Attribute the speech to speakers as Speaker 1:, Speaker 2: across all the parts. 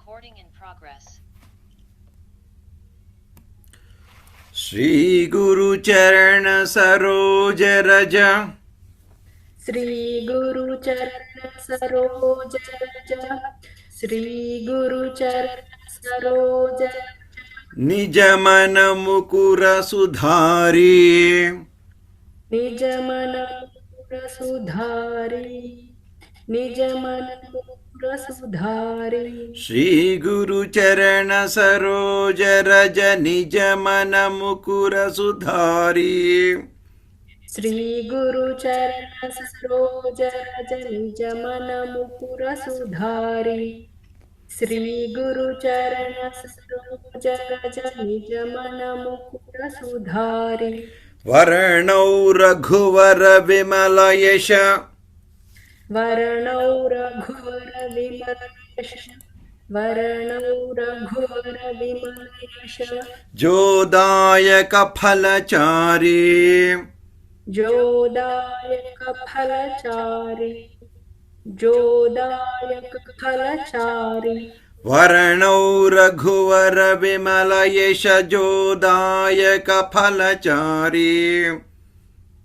Speaker 1: Recording in progress.
Speaker 2: Shri गुरु चरण सरोज रज
Speaker 3: श्री गुरु चरण सरोज रज श्री गुरु चरण सरोज
Speaker 2: निज मन मुकुर सुधारी
Speaker 3: निज मन मुकुर सुधारी निज मन मुकुर सुधारी
Speaker 2: श्री गुरु चरण सरोज रज निज मन मुकुर सुधारी
Speaker 3: श्री गुरु चरण सरोज रज निज मन मुकुर सुधारी श्री गुरु चरण सरोज रज निज मन मुकुर सुधारी
Speaker 2: वर्णौ रघुवर विमल यश
Speaker 3: वर्णौ रघुवर विमल यश वर्णौ रघुवर विमल यश
Speaker 2: जोदायक फलचारी
Speaker 3: जोदायक फलचारी जोदायक फलचारी
Speaker 2: वर्णौ रघुवर विमल यश जोदायक फलचारी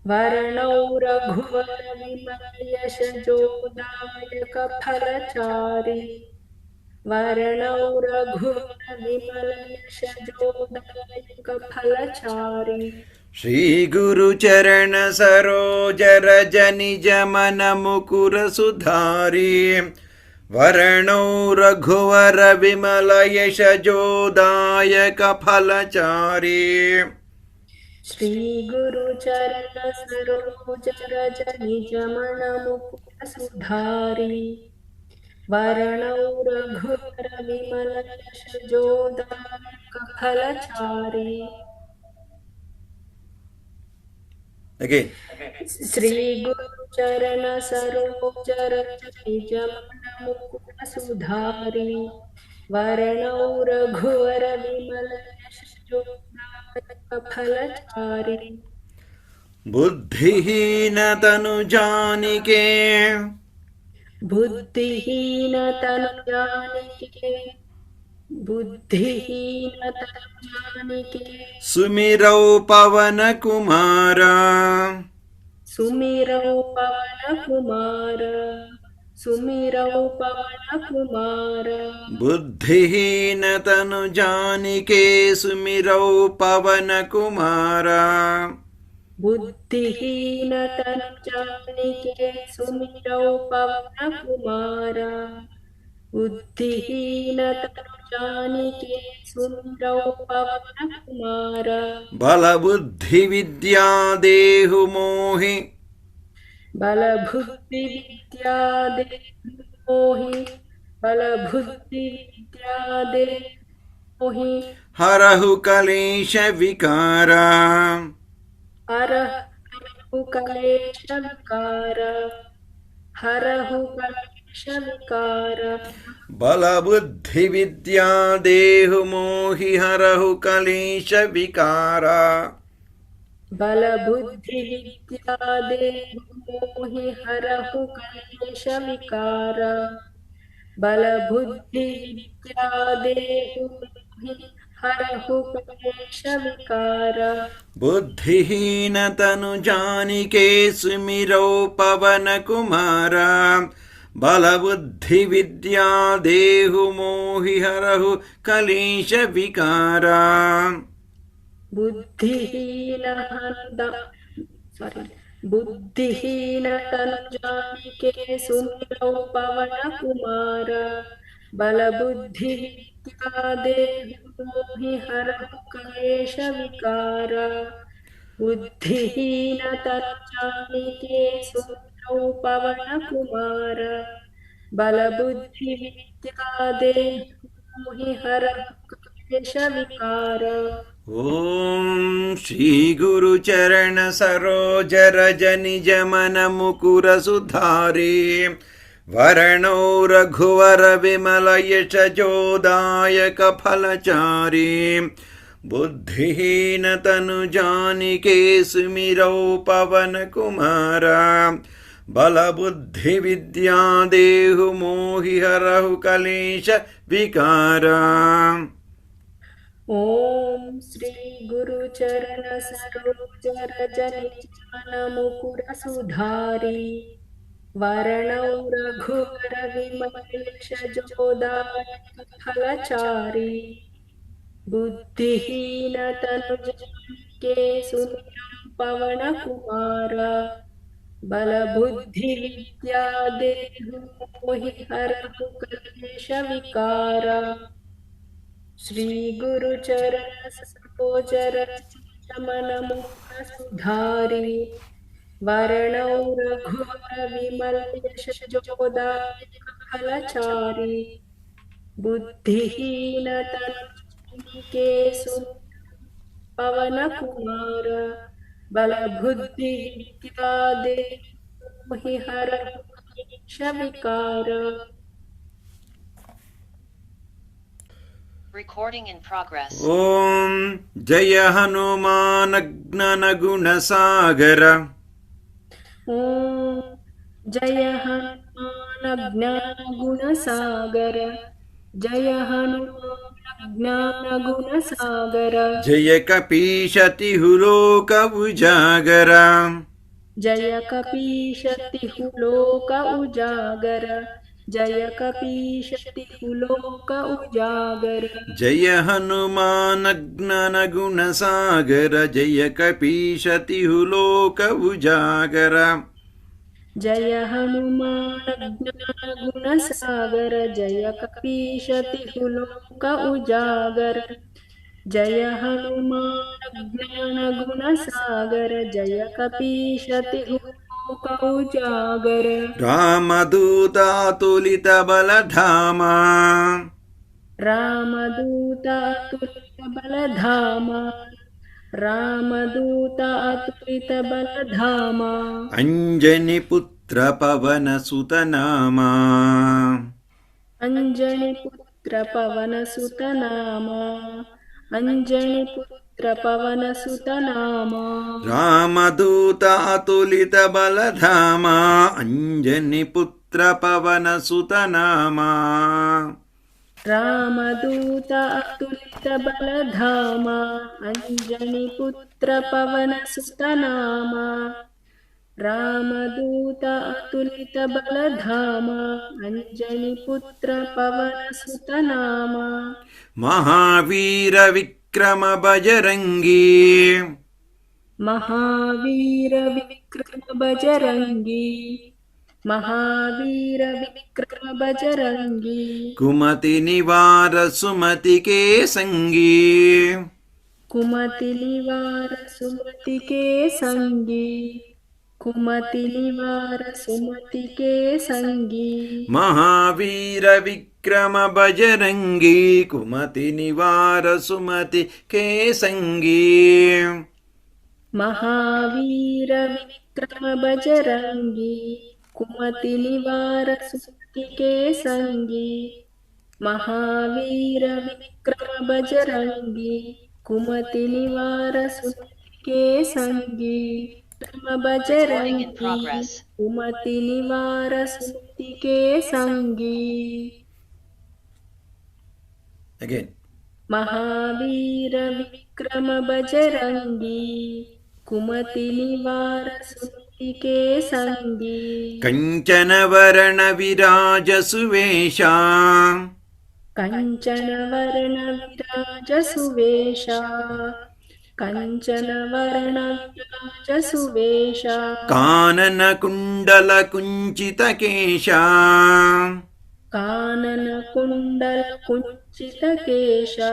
Speaker 3: वर्णौ रघुवर विमल यश जोदायक फलचारी वर्णौ रघुवर विमल यश जोदायक फलचारी
Speaker 2: श्री गुरु चरण सरोज रज निज मन मुकुर सुधारी वर्णौ रघुवर विमल यश जोदायक फलचारी
Speaker 3: श्री गुरु चरण सरोज रज निज मन मुकुर सुधारी वर्णौ रघुवर विमल यश जोदायक फलचारी
Speaker 2: Again.
Speaker 3: श्री गुरु चरण सरोज रज निज मन मुकुर सुधारी वर्णौ रघुवर विमल यश जोदायक फलचारी
Speaker 2: बुद्धिहीन तनु जानिके
Speaker 3: बुद्धिहीन तनु जानिके बुद्धिहीन तनु जानिके
Speaker 2: सुमिरौ पवन कुमार
Speaker 3: सुमिरौ पवन कुमार सुमिरौ पवन कुमार
Speaker 2: बुद्धिहीन तनु जानिके सुमिरौ पवन कुमार
Speaker 3: बुद्धिहीन तनु जानिके सुमिरौ पवन कुमार बुद्धिहीन तनु जानिके सुमिरौ पवन कुमार
Speaker 2: बल बुद्धि विद्या देहु मोहि
Speaker 3: बल बुद्धि विद्या देहु मोहि बल बुद्धि विद्या देहु मोहि
Speaker 2: हरहु कलेश विकार
Speaker 3: हरहु कलेश विकार हरहु कलेश विकार
Speaker 2: बल बुद्धि विद्या देहु मोहि हरहु कलेश विकार
Speaker 3: बल बुद्धि विद्या देहु मोहि हरहु कलेश विकार बल बुद्धि विद्या देहु मोहि हरहु कलेश विकार
Speaker 2: बुद्धिहीन तनु जानिके सुमिरौ पवन कुमार बल बुद्धि विद्या देहु मोहि हरहु कलेश विकार
Speaker 3: बुद्धिहीन बुद्धिहीन तनु जानिके सुमिरौ पवन कुमार बल बुद्धि विद्या देहु मोहि हरहु कलेश विकार बुद्धिहीन तनु जानिके सुमिरौ पवन कुमार बल बुद्धि विद्या देहु मोहि हरहु कलेश विकार
Speaker 2: ओम श्री गुरु चरण सरोज रज निज मन मुकुर सुधारी वर्णौ रघुवर विमल यश जोदायक फलचारी बुद्धिहीन तनु जानिके सुमिरौ पवन कुमार बलबुद्धिविद्या देहु मोहिहरहु कलेश विकारा।
Speaker 3: ॐ श्री गुरुचरण सरोज रज निज मन मुकुर सुधारी वरणौ रघुवर विमलेश जोदायक फलचारी बुद्धिहीन तनु जानिके सुमिरौ पवन कुमार बल बुद्धि विद्या देहु मोहि हरहु कलेश विकारा। श्री गुरु चरण सरोज रज मन मुकुर सुधारी वरणौ रघुवर विमल यश जोदायक फलचारी बुद्धिहीन तनु के पवन कुमार बल बुद्धि विद्या देहु मोहि हरहु कलेश विकार।
Speaker 1: Recording in progress.
Speaker 2: ॐ जय हनुमान ज्ञान गुण सागर।
Speaker 3: ॐ जय हनुमान ज्ञान गुण सागर जय हनुमान ज्ञान गुण सागर
Speaker 2: जय कपीश तिहु लोक उजागर।
Speaker 3: जय कपीश तिहु लोक उजागर जय कपीश तिहु लोक उजागर।
Speaker 2: जय हनुमान ज्ञान गुण सागर जय कपीश तिहु लोक उजागर।
Speaker 3: जय हनुमान ज्ञान गुण सागर जय कपीश तिहु लोक उजागर जय हनुमान ज्ञान गुण सागर जय कपीश तिहु लोक उजागर।
Speaker 2: रामदूत अतुलित बलधामा।
Speaker 3: रामदूत अतुलित बलधामा रामदूत अतुलित बलधामा
Speaker 2: अंजनी पुत्र पवन सुत नामा।
Speaker 3: अंजनी पुत्र पवन सुत नामा अंजनी पुत्र पवन सुत नामा।
Speaker 2: रामदूत अतुलित बलधामा अंजनी पुत्र पवन सुत नामा।
Speaker 3: रामदूत अतुलित बलधामा अंजनी पुत्र पवन सुत नामा रामदूत अतुलित बलधामा अंजनी पुत्र पवन सुत नामा।
Speaker 2: महावीर विक्रम बजरंगी।
Speaker 3: महावीर विक्रम बजरंगी महावीर विक्रम बजरंगी
Speaker 2: कुमति निवार सुमति के संगी।
Speaker 3: कुमति निवार सुमति के संगी कुमति निवार सुमति के संगी।
Speaker 2: महावीर विक्रम बजरंगी कुमति निवार सुमति के संगी।
Speaker 3: महावीर विक्रम बजरंगी कुमति निवार सुमति के संगी। महावीर विक्रम बजरंगी कुमति निवार सुमति के संगी। बजरंगी कुमति निवार सुमति के संगी।
Speaker 2: Again.
Speaker 3: महावीर विक्रम बजरंगी कुमति निवार सुमति के संगी।
Speaker 2: कंचन वरण विराज सुवेशा।
Speaker 3: कंचन वरण विराज सुवेशा कंचन वरण विराज सुवेशा।
Speaker 2: कानन कुंडल कुंचित केशा।
Speaker 3: कानन कुंडल कुंचित केशा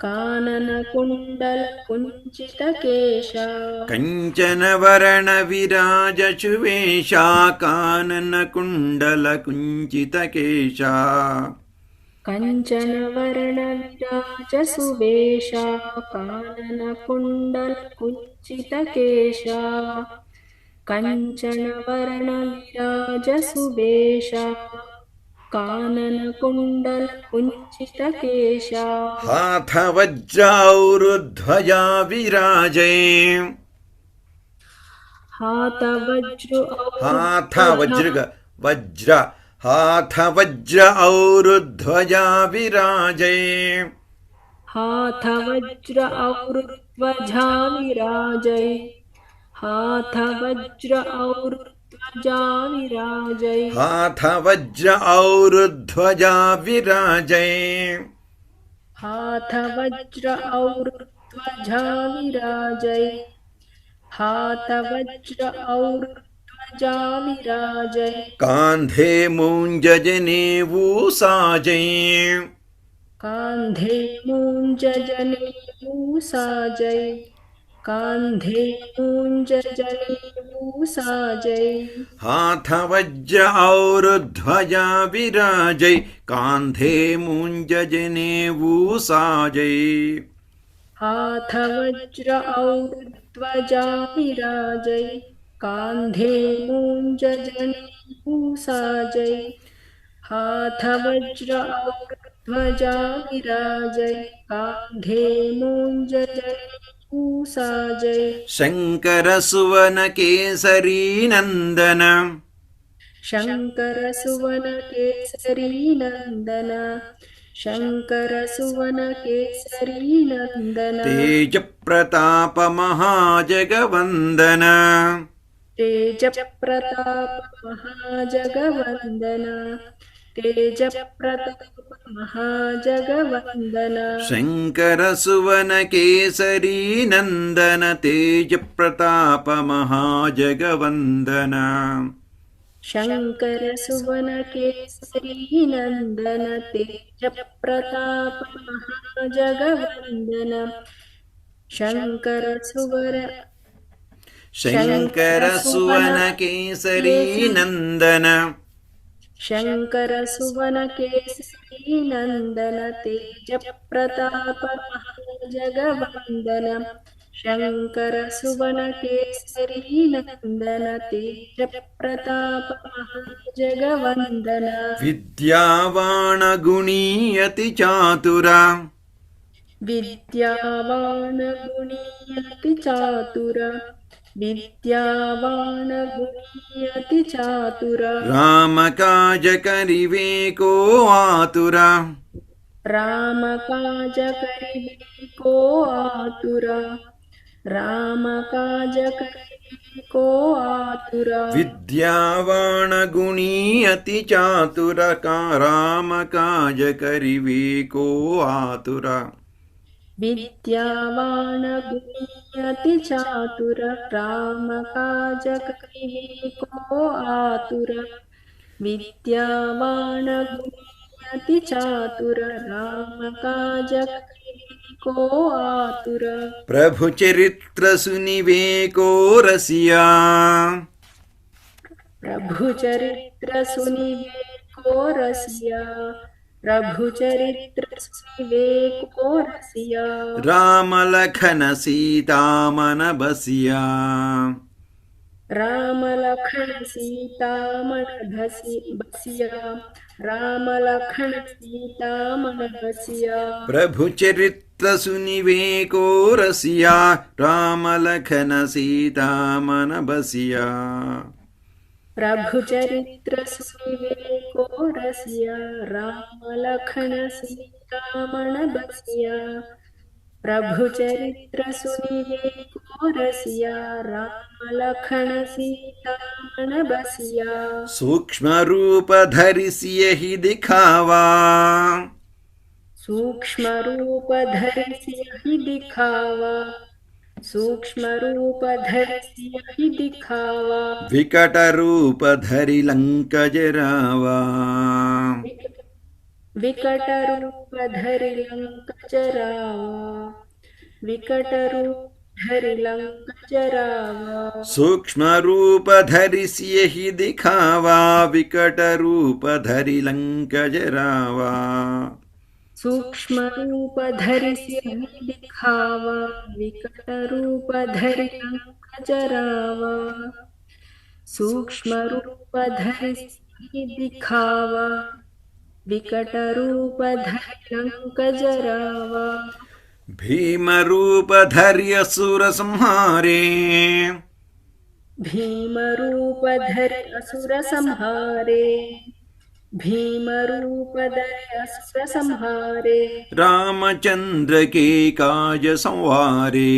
Speaker 3: कानन कुंडल कुंचित केशा।
Speaker 2: कंचन वरण विराज सुवेशा कानन कुंडल कुंचित केशा।
Speaker 3: कंचन वरण विराज सुवेशा कानन कुंडल कुंचित केशा। कंचन वरण विराज सुवेशा कानन कुंडल कुंचित केशा।
Speaker 2: हाथ वज्राउरुध्वजा विराजे।
Speaker 3: हाथ वज्र
Speaker 2: हाथ
Speaker 3: औरुध्वजा
Speaker 2: वज्र वज्र हाथ वज्र औरुध्वजा विराजय
Speaker 3: हाथ वज्र औरुध्वजा विराजय हाथ वज्र औरुध्वजा विराजय
Speaker 2: हाथ वज्र औरुध्वजा विराजय
Speaker 3: हाथ वज्र औरुध्वजा विराजय हाथ वज्र औरुध्वजा विराजय
Speaker 2: कान्धे मूञ्जनेवू साजय
Speaker 3: कान्धे मूञ्जनेषु साजय कान्धे मूञ्जनेषु साजय
Speaker 2: हाथ वज्र औरुध्वजा विराजय कान्धे मूञ्जनेवू साजय
Speaker 3: हाथ वज्र औरुध्वजा विराजय कान्धे मूञ्जनेषु साजय हाथ वज्र औरुध्वजा विराजय कान्धे मूञ्जनेषु साजय
Speaker 2: शङ्कर सुवन केसरी नन्दन
Speaker 3: शङ्कर सुवन केसरी नन्दन शङ्कर सुवन केसरी नन्दन
Speaker 2: तेज प्रताप महाजगवन्दन
Speaker 3: तेज प्रताप महाजगवन्दन तेज प्रताप महाजगवन्दन
Speaker 2: शङ्कर सुवन केसरी नन्दन तेज प्रताप महाजगवन्दन
Speaker 3: शङ्कर सुवन केसरी नन्दन तेज प्रताप महाजगवन्दन शङ्कर सुवर
Speaker 2: शङ्कर सुवन केसरी नन्दन
Speaker 3: शङ्कर सुवन केसरी नन्दन तेज प्रताप महाजगवन्दन शङ्कर सुवन केसरी नन्दन तेज प्रताप महाजगवन्दन
Speaker 2: विद्यावान गुणी अति चातुरा
Speaker 3: विद्यावान गुणी अति चातुर विद्यावान गुणी अति चातुर
Speaker 2: राम काज करिवे को आतुरा
Speaker 3: राम काज करिवे को आतुरा राम काज करिवे को आतुरा
Speaker 2: विद्यावान गुणी अति चातुर का राम काज करिवे को आतुरा
Speaker 3: विद्यावान गुणी अति चातुर राम काज करिवे को आतुर विद्यावान गुणी अति चातुर राम काज करिवे को आतुर
Speaker 2: प्रभु चरित्र सुनिवे को रसिया
Speaker 3: प्रभु चरित्र सुनिवे को रसिया प्रभु चरित्र सुनिवे को रसिया
Speaker 2: राम लखन सीता मन बसिया
Speaker 3: राम लखन सीता मन बसिया राम लखन सीता मन बसिया
Speaker 2: प्रभु चरित्र सुनिवे को रसिया राम लखन सीता मन बसिया
Speaker 3: प्रभु चरित्र सुनिवे को रसिया राम लखन सीता मन बसिया प्रभु चरित्र सुनिवे को रसिया राम लखन सीता मन बसिया
Speaker 2: सूक्ष्म रूप धरिसि यही दिखावा
Speaker 3: सूक्ष्म रूप धरिसि यही दिखावा सूक्ष्म रूप धरिसि यही दिखावा
Speaker 2: विकट रूप धरि लंक जरावा
Speaker 3: विकट रूप धरि लंक जरावा विकट रूप धरि लंक जरावा
Speaker 2: सूक्ष्म रूप धरिसि यही दिखावा विकट रूप धरि लंक जरावा
Speaker 3: सूक्ष्म रूप धरिसि यही दिखावा विकट रूप धरि लंक जरावा सूक्ष्म रूप धरिसि यही दिखावा विकट रूप धरि लंक जरावा
Speaker 2: भीम रूप धरि असुर संहारे
Speaker 3: भीमरूपधरि असुर संहारे भीमरूपधरि असुर संहारे
Speaker 2: रामचंद्र के काज संवारे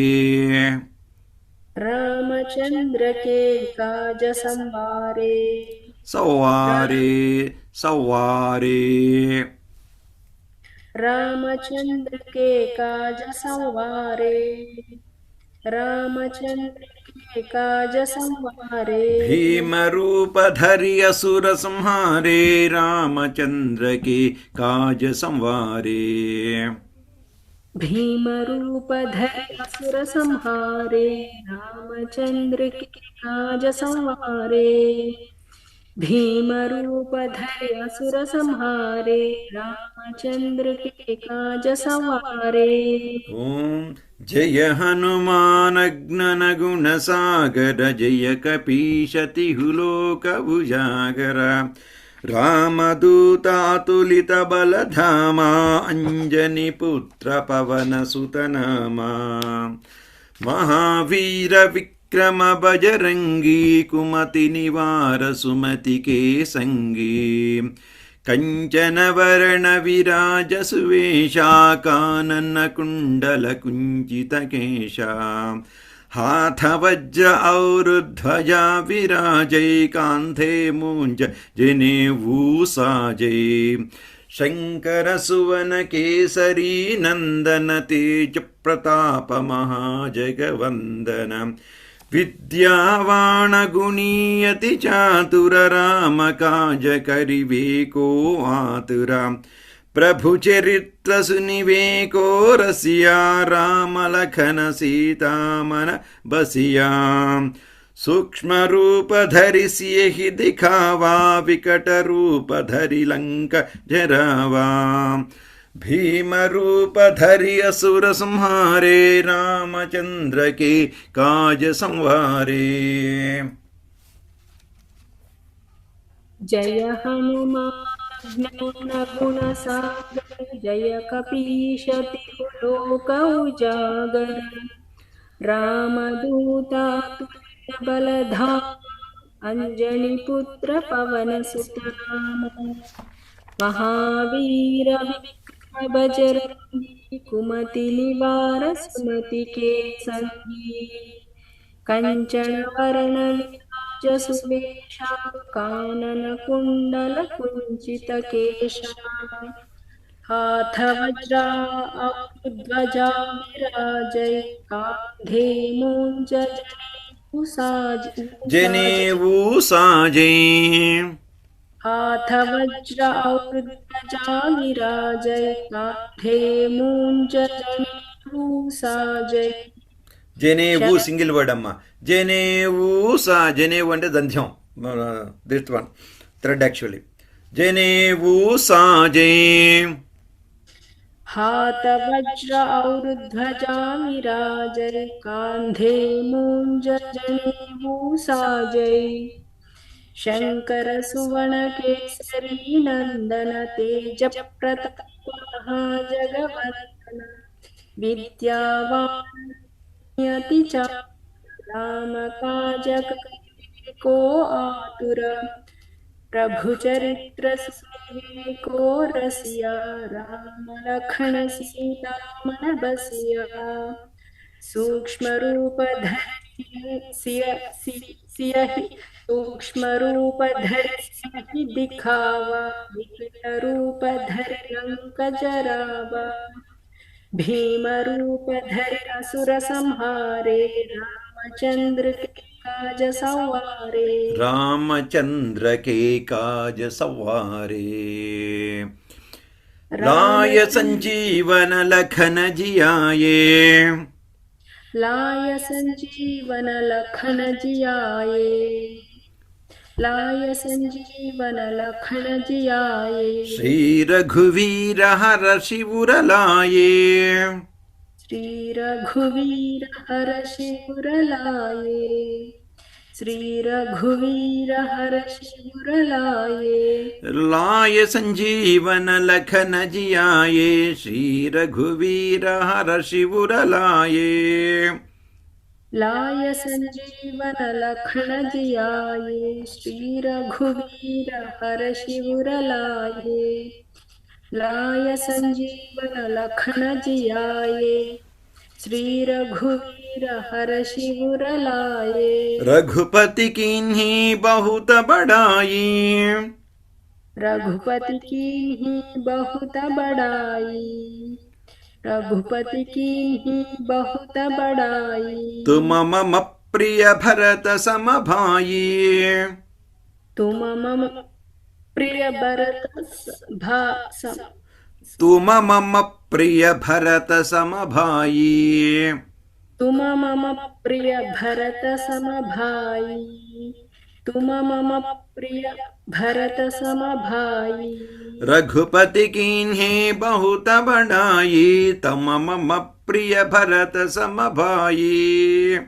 Speaker 3: रामचंद्र के काज संवारे
Speaker 2: सवारे सवारे
Speaker 3: रामचंद्र के काज संवारे रामचंद्र के काज संवारे
Speaker 2: भीम रूप धरि असुर संहारे रामचंद्र के काज संवारे
Speaker 3: भीम रूप धरि असुर संहारे रामचंद्र के काज संवारे भीम रूप धरि असुर संहारे रामचंद्र के काज संवारे
Speaker 2: ओम जय हनुमान ज्ञान गुण सागर जय कपीशतिहु लोक उजागर रामदूत अतुलित बलधामा अंजनी पुत्र पवन सुत नामा महावीर विक्रम बजरंगी कुमति निवार सुमति के संगी कंचन वर्ण विराज सुवेशा कानन कुंडल कुंचित केशा हाथ वज्र और ध्वजा विराजै कांधे मूंज जनेऊ साजै शंकर सुवन केसरी नंदन तेज प्रताप महाजगवंदन विद्यावान गुणीयति चातुर राम काज करिवे को आतुरा प्रभु चरित्र सुनिवे को रसिया राम लखन सीता मन बसिया सूक्ष्म रूप धरि सियहि दिखावा विकट रूप धरि लंक जरावा भीम रूप धरि असुर संहारे रामचंद्र के काज संवारे
Speaker 3: जय हनुमान ज्ञान गुण सागर जय कपीश तिहु लोक उजागर रामदूता तुल्य बलधाम अंजनी पुत्र पवन सुत नामा महावीर विक्रम बजरंगी कुमति निवार सुमति के संगी कंचन वरण विराज सुवेशा कानन कुंडल कुंचित केशा हाथ वज्रा और ध्वजा विराजै कांधे मूंज
Speaker 2: जनेऊ साजे
Speaker 3: हाथ वज्र और ध्वजा विराजै कांधे मूंज जनेऊ साजै
Speaker 2: జనేవు సింగిల్ వర్డ్ అమ్మ జనేవు సా జనేవు అంటే దంధ్యం దిస్ వన్ థ్రెడ్ యాక్చువల్లీ జనేవు సాజే
Speaker 3: हाथ वज्र और ध्वजा विराजै कांधे मूंज जनेऊ साजै शंकर सुवन केसरी नंदन तेज प्रताप महाजगवंदन विद्यावान यति राम काज करिवे को आतुर प्रभु चरित्र सुनिवे को रसिया राम लखन सीता मन बसिया सूक्ष्म रूप धरि सियहि सूक्ष्म रूप धरि सियहि दिखावा विकट रूप धरि लंक जरावा भीम रूप धरि असुर संहारे रामचंद्र के काज संवारे
Speaker 2: रामचंद्र के काज संवारे लाय संजीवन लखन जियाये
Speaker 3: लाय संजीवन लखन जियाये लाय संजीवन लखन जियाये
Speaker 2: श्री रघुवीर हर शिवर लाये
Speaker 3: श्री रघुवीर हर शिवर लाये श्री रघुवीर हर शिवर लाये
Speaker 2: लाय संजीवन लखन जियाये श्री रघुवीर हर शिवर लाये
Speaker 3: लाय संजीवन लखन जियाए, श्री रघुवीर हर्षि उर लाए। लाय संजीवन लखन जियाए, श्री रघुवीर हर्षि उर लाए।
Speaker 2: रघुपति कीन्ही बहुत बड़ाई,
Speaker 3: रघुपति की ही बहुत बड़ाई, रघुपति की ही बहुत बड़ाई।
Speaker 2: तुम मम प्रिय भरत सम भाई,
Speaker 3: तुम मम प्रिय भरत
Speaker 2: तुम मम प्रिय भरत सम भाई,
Speaker 3: तुम मम प्रिय भरत सम भाई, तुम मम प्रिय भरत सम भाई।
Speaker 2: रघुपति कीन्ही बहुत बड़ाई, तम मम प्रिय भरत सम भाई।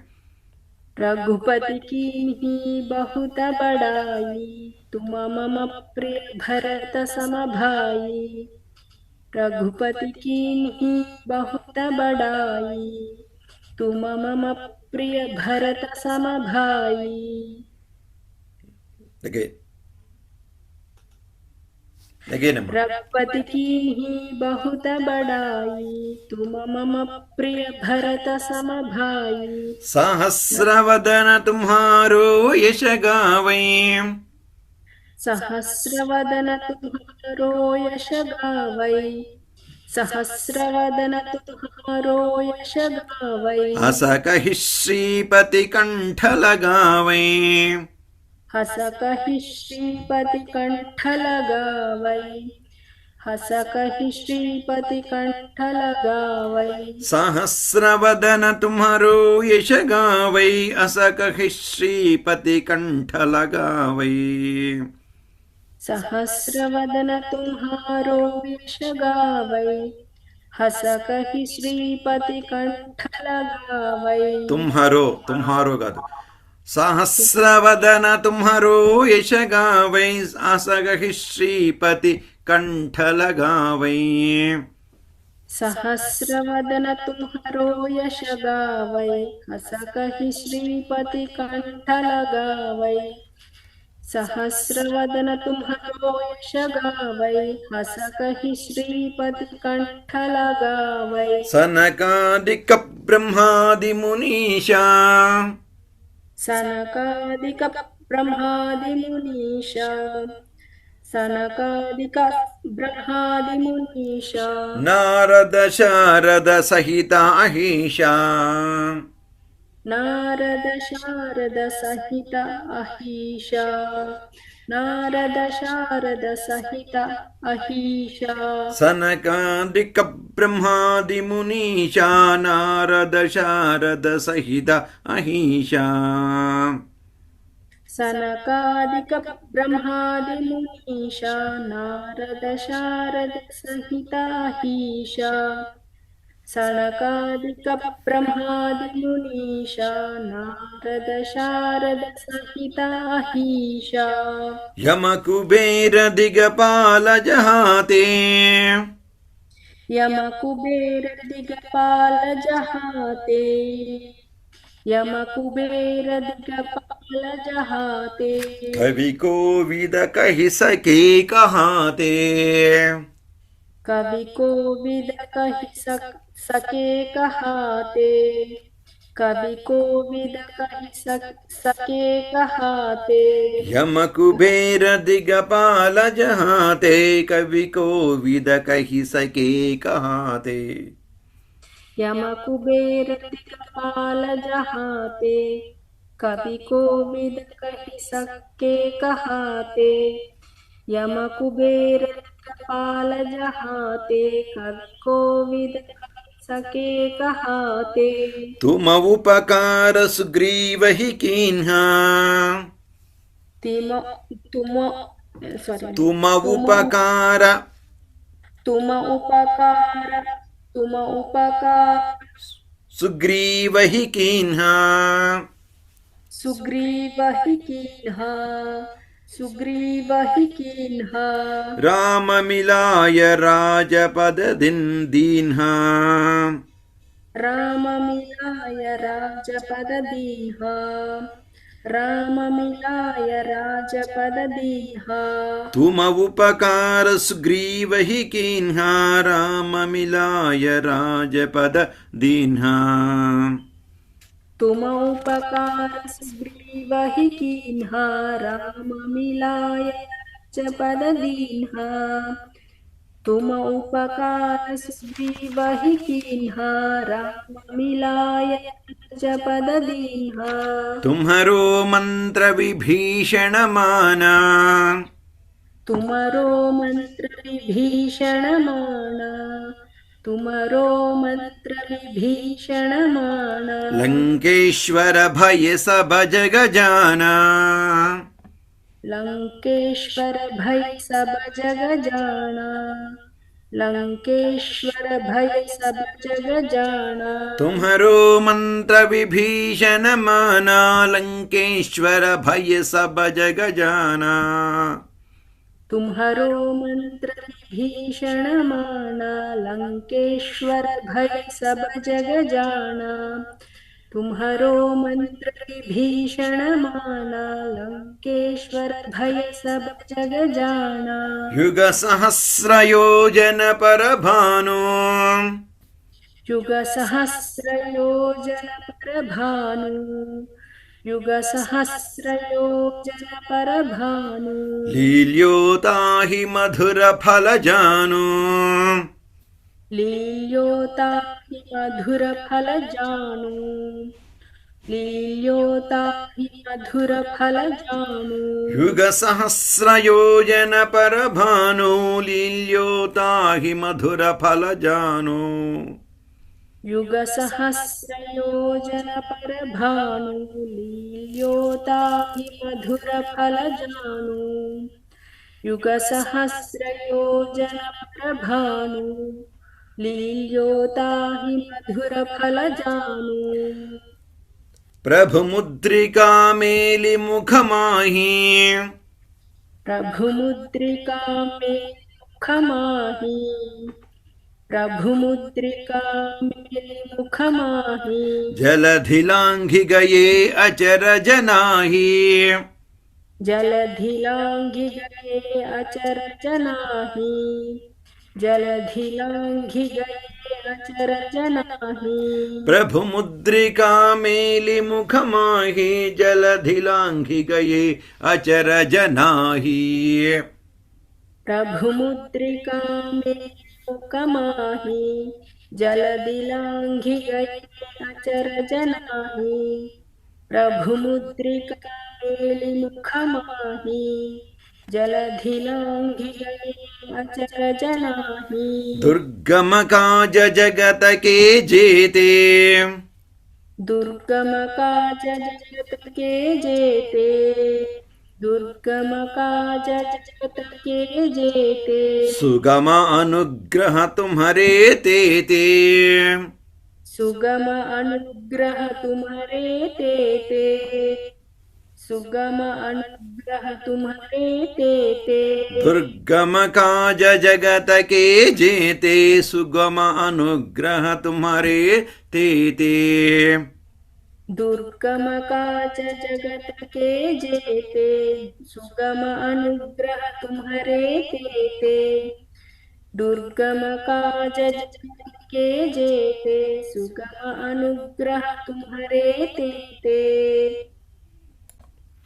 Speaker 3: रघुपति की ही बहुत बड़ाई, तुम मम प्रिय भरत सम भाई। रघुपति की ही बहुत बड़ाई, तुम मम प्रिय भरत सम भाई। रघुपति की ही बहुत बड़ाई, तुम मम प्रिय भरत सम भाई।
Speaker 2: सहस्रवदन तुम्हारो यश गावै,
Speaker 3: सहस्रवदन तुम्हारो यश गावै, सहस्रवदन तुम्हारो यश गावै।
Speaker 2: अस कहि श्रीपति कंठ लगावै,
Speaker 3: हस कहि श्रीपति कंठ लगावै, हस कहि श्रीपति कंठ लगावै।
Speaker 2: सहस्रवदन तुम्हारो यश गावै, अस कहि श्रीपति कंठ लगावै।
Speaker 3: सहस्रवदन तुम्हारो यश गावै, हस कहि श्रीपति कंठ लगावै।
Speaker 2: तुम्हारो तुम्हारो का सहस्रवदन तुम्हारो यश गावै, अस कहि श्रीपति कंठ लगावै।
Speaker 3: सहस्रवदन तुम्हारो यश गावै, हस कहि श्रीपति कंठ लगावै। सहस्रवदन तुम्हारो यश गावै, हस कहि श्रीपति कंठ लगावै।
Speaker 2: सनकादिक ब्रह्मादि मुनीशा,
Speaker 3: सनकादिक ब्रह्मादि मुनीशा, सनकादिक ब्रह्मादि मुनीशा।
Speaker 2: नारद शारद सहित अहिषा,
Speaker 3: नारद शारद सहित अहिषा, नारद शारद सहित अहिषा।
Speaker 2: सनकादिक ब्रह्मादि मुनीशा, नारद शारद सहित अहिषा।
Speaker 3: सनकादिक ब्रह्मादि मुनीशा, नारद शारद सहित अहिषा। सनकादिक ब्रह्मादि मुनीशा, नारद शारद सहित अहिषा।
Speaker 2: यम कुबेर दिगपाल जहाते,
Speaker 3: यम कुबेर दिगपाल जहाते, यम कुबेर दिगपाल जहाते।
Speaker 2: कवि कोविद कहि सके कहाते,
Speaker 3: कवि कोविद कहि सके कहाते, कवि कोविद कहि सके कहाते।
Speaker 2: यम कुबेर दिगपाल जहाते, कवि कोविद कहि सके कहाते।
Speaker 3: यम कुबेर दिगपाल जहाते, कवि कोविद कहि सके कहाते। यम कुबेर दिगपाल जहाते, कवि कोविद कहि सके कहाते।
Speaker 2: तुम उपकार सुग्रीव ही कीन्हा, तुम उपकार,
Speaker 3: तुम उपकार, तुम उपकार
Speaker 2: सुग्रीव ही कीन्हा,
Speaker 3: सुग्रीव ही कीन्हा, सुग्रीव ही कीन्हा।
Speaker 2: राम मिलाय राजपद दिन दीन्हा,
Speaker 3: राममिलाय राजपददीहा राममिलाय राजपददीहा
Speaker 2: तुम उपकार सुग्रीव ही कीन्हा राम मिलाय राजपद दीन्हा
Speaker 3: तुम उपकार सुग्रीव ही कीन्हा राम मिलाय राजपददीहा तुम उपकार सुग्रीव ही कीन्हा राम मिलाय राजपददीहा
Speaker 2: तुम्हारो मंत्र विभीषण माना
Speaker 3: तुमरो मंत्र विभीषण माना तुमरो मंत्र विभीषण माना
Speaker 2: लंकेश्वर भय सब जग जाना
Speaker 3: लंकेश्वर भय सब जग जाना लंकेश्वर भय सब जग जाना
Speaker 2: तुम्हारो मंत्र विभीषण माना लंकेश्वर भय सब जग जाना
Speaker 3: तुम्हारो मंत्र विभीषण माना लंकेश्वर भय सब जग जाना तुम्हारो मंत्र विभीषण माना लंकेश्वर भय सब जग जाना
Speaker 2: युग सहस्र योजन पर भानु
Speaker 3: युग सहस्र योजन पर भानु युग सहस्र योजन पर भानु
Speaker 2: लील्योता ही मधुर फल जानु
Speaker 3: लील्योता हि मधुर फल जानु लील्योता हि मधुर फल जानु
Speaker 2: युग सहस्र योजन पर भानु लील्योता ही मधुर फल जानु
Speaker 3: युग सहस्र योजन पर भानु लील्योता हि मधुर फल जानु युग सहस्र योजन पर भानु लील्योता हि मधुर फल जानु
Speaker 2: प्रभु मुद्रिका मेलि मुख माही
Speaker 3: प्रभु मुद्रिका में मुख माही प्रभु मुद्रिका में मुख माही
Speaker 2: जलधि लांघि गए अचरज नाही
Speaker 3: जलधि लांघि गए अचरज नाही जलधि लांघि गए अचरज नाही
Speaker 2: प्रभु मुद्रिका मेलि मुख माही जलधि लांघि गए अचरज नाही
Speaker 3: प्रभु मुद्रिका में मुख माही जलधि लांघि गए अचरज नाही प्रभु मुद्रिका मेलि मुख माही जलधि लांघि गए अचरज नाही
Speaker 2: दुर्गम काज जगत के जेते
Speaker 3: दुर्गम काज जगत के जेते दुर्गम काज जगत के जेते
Speaker 2: सुगम अनुग्रह तुम्हारे तेते
Speaker 3: सुगम अनुग्रह तुम्हारे तेते सुगम अनुग्रह तुम्हारे तेते
Speaker 2: दुर्गम काज जगत के जेते सुगम अनुग्रह तुम्हारे तेते
Speaker 3: दुर्गम काज जगत के जेते सुगम अनुग्रह तुम्हारे तेते दुर्गम काज जगत के जेते सुगम अनुग्रह तुम्हारे तेते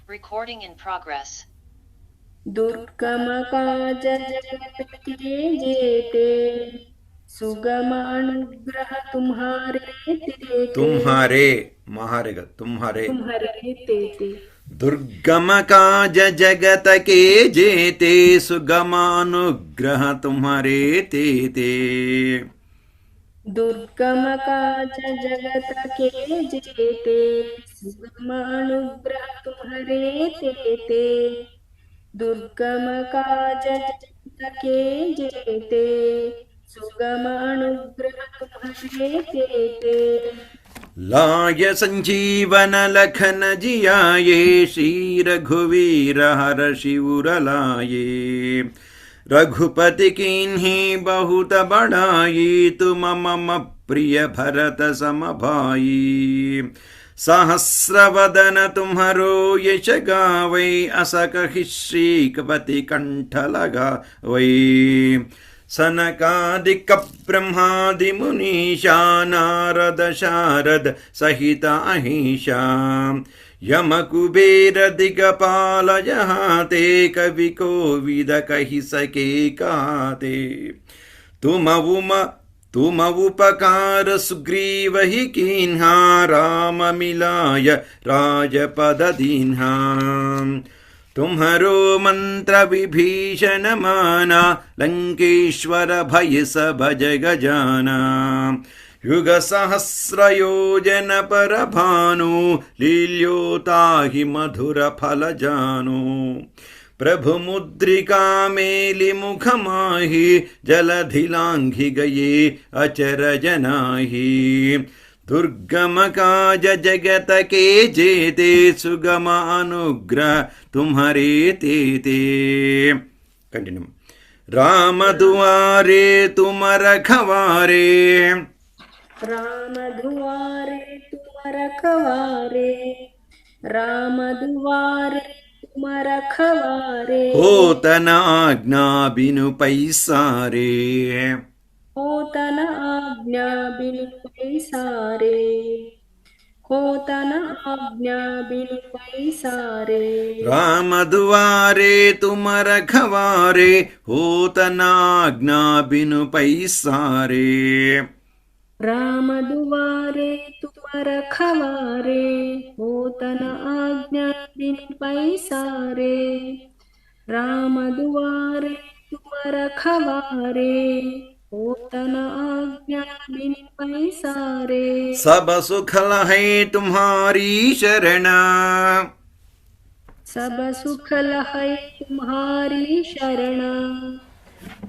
Speaker 1: Recording in progress.
Speaker 3: दुर्गम काज जगत के जेते सुगम अनुग्रह तुम्हारे तेते
Speaker 2: तुम्हारे महारेगा तुम्हारे
Speaker 3: तुम्हारे तेते
Speaker 2: दुर्गम काज जगत के जेते सुगम अनुग्रह तुम्हारे तेते
Speaker 3: दुर्गम काज जगत के जेते सुगम अनुग्रह तुम्हारे तेते दुर्गम काज जगत के जेते सुगम अनुग्रह तुम्हारे तेते
Speaker 2: लाय संजीवन लखन जियाये श्री रघुवीर हर शिवर लाये रघुपति कीन्ही बहुत बड़ाई, तुम मम प्रिय भरत सम भाई। सहस्रवदन तुम्हारो यश गावै, अस कहि श्रीपति कंठ लगावै। सनकादिक ब्रह्मादि मुनीषा, नारद शारद सहित अहिषा। यम कुबेर दिगपाल जहाते, कवि कोविद कहि सके काते। तुम उपकार सुग्रीव ही कीन्हा, राम मिलाय राजपद दीन्हा। तुम्हारो मंत्र विभीषण माना, लंकेश्वर भय सब जग जाना। युग सहस्र योजन पर भानु, लील्योताहि मधुर फल जानु। प्रभु मुद्रिका मेलि मुख माहि, जलधि लांघि गए अचर जनाहि। दुर्गम काज जगत के जेते, सुगम अनुग्रह तुम्हारे तेते। कंटिन्यू। राम दुआरे तुम रखवारे,
Speaker 3: राम दुआरे तुम रखवारे, राम दुआरे तुम रखवारे।
Speaker 2: होतन आज्ञा बिनु पैसारे,
Speaker 3: होतन आज्ञा बिनु पैसारे, होतन आज्ञा बिनु पैसारे।
Speaker 2: राम दुआरे तुम रखवारे, होतन आज्ञा बिनु पैसारे।
Speaker 3: राम दुआरे तुम रखवारे, होतन आज्ञा बिनु पैसारे। राम दुआरे तुम रखवारे, होतन आज्ञा बिनु पैसारे।
Speaker 2: सब सुख लहै तुम्हारी शरण,
Speaker 3: सब सुख लहै तुम्हारी शरण,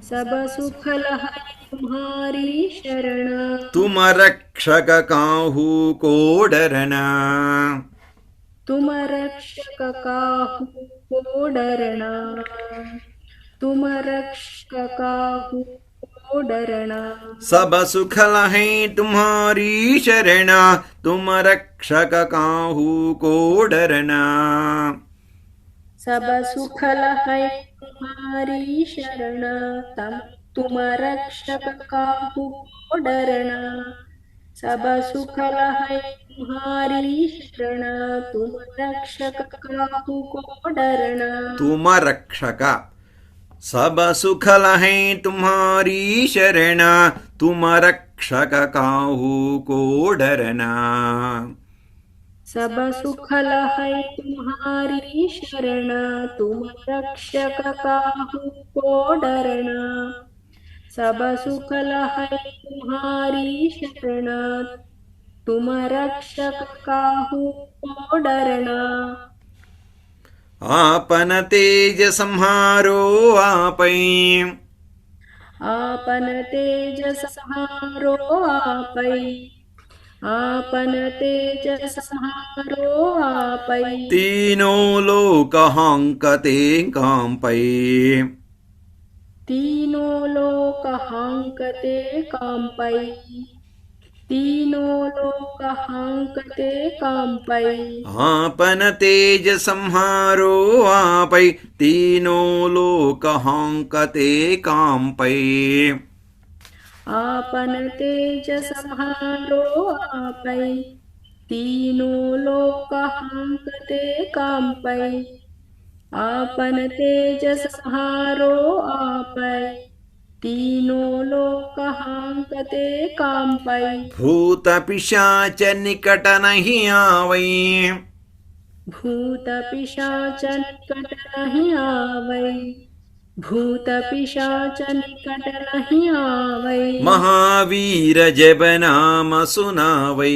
Speaker 3: सब सुख लहै तुम्हारी शरण।
Speaker 2: तुम रक्षक काहू को डरना,
Speaker 3: तुम रक्षक काहू को डरना, तुम रक्षक काहू को डरना।
Speaker 2: सब सुख लहै तुम्हारी शरण, तुम रक्षक काहू को डरना।
Speaker 3: सब सुख लहै तुम्हारी शरण, तुम रक्षक काहू को डरना। सब सुख लहै तुम्हारी शरण, तुम रक्षक काहू को डरना।
Speaker 2: तुम रक्षक। सब सुख लहै तुम्हारी शरण, तुम रक्षक काहू को डरना।
Speaker 3: सब सुख लहै तुम्हारी शरण, तुम रक्षक काहू को डरना। सब सुख लहै तुम्हारी शरण, तुम रक्षक काहू को डरना।
Speaker 2: आपन तेज सम्हारो आपै,
Speaker 3: आपन तेज सम्हारो आपै, आपन तेज सम्हारो आपै।
Speaker 2: तीनों लोक हांकते कांपै,
Speaker 3: तीनों लोक हांकते कांपै, तीनों लोक हांकते कांपै।
Speaker 2: आपन तेज सम्हारो आपै, तीनों लोक हांकते कांपै।
Speaker 3: आपन तेज सम्हारो आपै, तीनों लोक हांकते कांपै। आपन तेज सम्हारो आपै, तीनों लोक हांकते कांपै।
Speaker 2: भूत पिशाच निकट नहीं आवै,
Speaker 3: भूत पिशाच निकट नहीं आवै, भूत पिशाच निकट नहीं आवै।
Speaker 2: महावीर जब नाम सुनावै,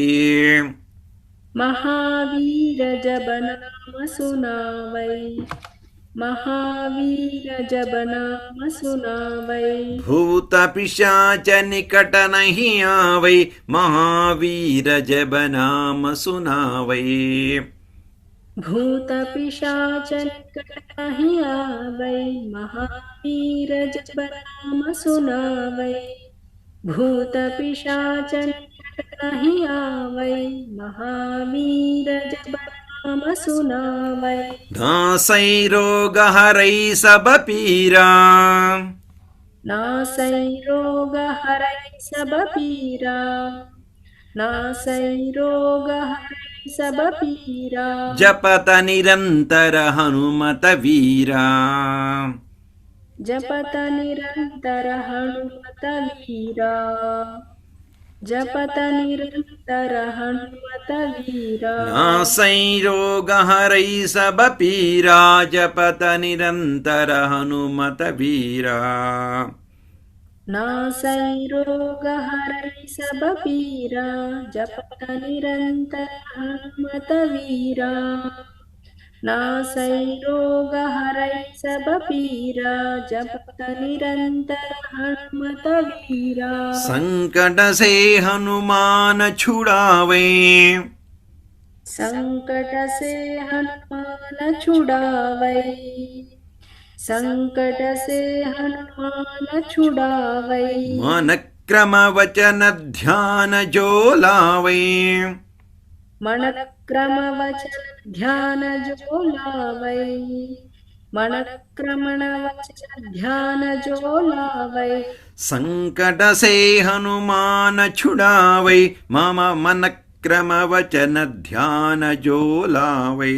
Speaker 3: महावीर जब नाम सुनावै, महावीर जब नाम सुनावै।
Speaker 2: भूत पिशाच निकट नहीं आवै, महावीर जब नाम सुनावै।
Speaker 3: भूतपिशाच निकट नहीं आवै महावीर जब नाम सुनावै भूतपिशाच निकट नहीं आवै महावीर जब नाम सुनावै
Speaker 2: नासै रोगहरै सब पीरा
Speaker 3: नासै रोग हरै सब पीरा नासै रोग हरै सब पीरा
Speaker 2: जपत निरंतर हनुमत वीरा
Speaker 3: जपत निरंतर हनुमत वीरा जपत निरंतर हनुमत वीरा
Speaker 2: नासै रोगहरै सब पीरा जपत निरंतर हनुमत वीरा
Speaker 3: नासै रोग हरै सब पीरा जपत निरंतर हनुमत वीरा नासै रोग हरै सब पीरा जपत निरंतर हनुमत वीरा
Speaker 2: संकट से हनुमान छुड़ावे
Speaker 3: संकट से हनुमान छुड़ावै संकट से हनुमान छुड़ावै
Speaker 2: मन क्रम वचन ध्यान जो लावे
Speaker 3: मन क्रम वचन ध्यान जो लावै मन क्रमण वचन ध्यान जो लावै
Speaker 2: संकट से हनुमान छुड़ावे मम मन क्रम वचन ध्यान जो लावे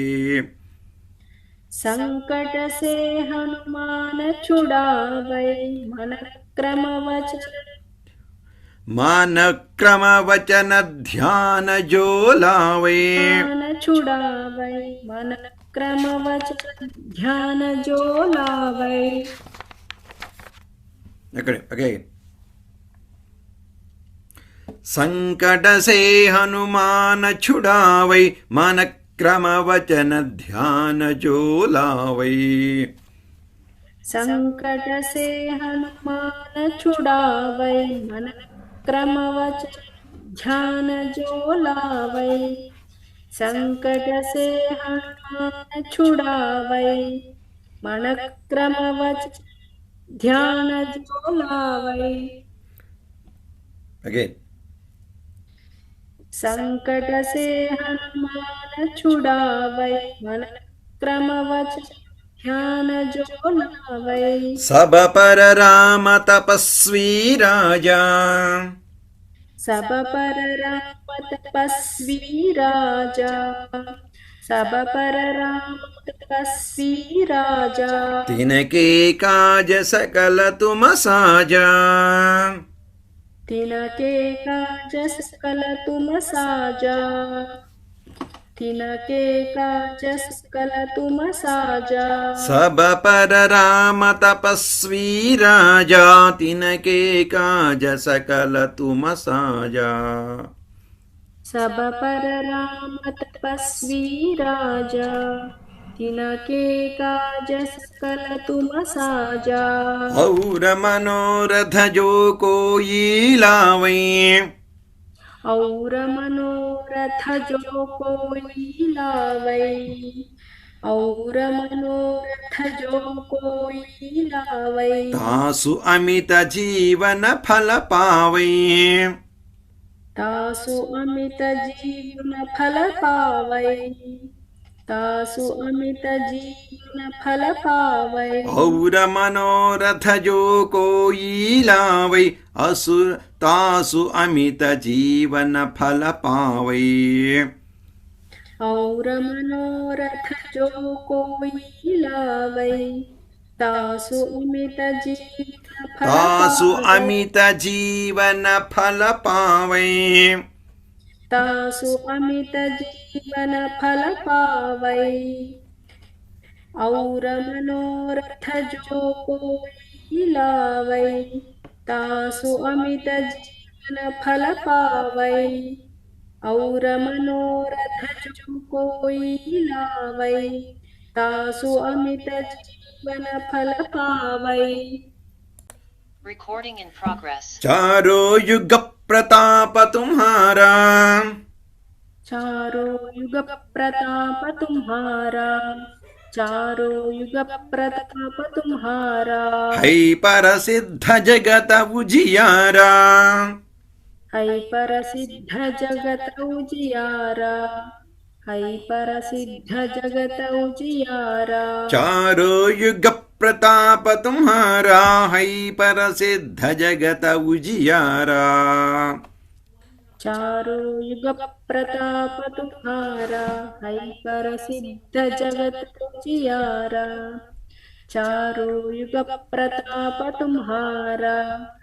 Speaker 3: संकट से हनुमान छुड़ावै मन क्रम
Speaker 2: वचन ध्यान जो लावे
Speaker 3: छुड़ावै मन क्रम वचन ध्यान जो लावै
Speaker 2: again. संकट से हनुमान छुड़ावै मन क्रम वचन ध्यान जो लावै
Speaker 3: संकट से हनुमान छुड़ावै मन क्रम वचन ध्यान जो लावै संकट से हनुमान छुड़ावै मन क्रम वचन ध्यान जो लावै
Speaker 2: again.
Speaker 3: संकट से हनुमान छुड़ावै मन क्रम वचन ध्यान जो लावै
Speaker 2: सब पर राम तपस्वी राजा
Speaker 3: सब पर राम तपस्वी राजा सब पर राम तपस्वी राजा
Speaker 2: तिनके काज सकल तुम साजा
Speaker 3: तिनके काज सकल तुम साजा तिनके काज सकल तुम साजा
Speaker 2: सब पर राम तपस्वी राजा तिनके काज सकल तुम साजा
Speaker 3: सब पर राम तपस्वी राजा तिनके काज सकल तुम साजा
Speaker 2: और मनोरथ जो कोई लावे
Speaker 3: और मनोरथ जो कोई लावै और मनोरथ जो कोई लावै
Speaker 2: तासु अमित जीवन फल पावे
Speaker 3: तासु अमित जीवन फल पावै तासु अमित जीवन फल पावै
Speaker 2: और मनोरथ जो कोई लावे असुर तासु अमित जीवन फल पावे
Speaker 3: और मनोरथ जो कोई लावै तासु अमित जीवन फल
Speaker 2: तासु
Speaker 3: पावै
Speaker 2: अमित जीवन फल पावे
Speaker 3: तासु अमित जीवन फल पावै और मनोरथ जो कोई लावै तासु अमित जीवन फल पावै और मनोरथ जो कोई लावै तासु अमित जीवन फल पावै
Speaker 1: Recording in progress.
Speaker 2: चारों युग प्रताप तुम्हारा
Speaker 3: चारो युग प्रताप तुम्हारा, चारो युग प्रताप तुम्हारा।
Speaker 2: है परसिद्ध जगत उजियारा,
Speaker 3: है परसिद्ध जगत उजियारा, है परसिद्ध जगत उजियारा।
Speaker 2: चारो युग प्रताप तुम्हारा, है परसिद्ध जगत उजियारा।
Speaker 3: चारो युग प्रताप तुम्हारा, है परसिद्ध जगत उजियारा। चारो युग प्रताप तुम्हारा,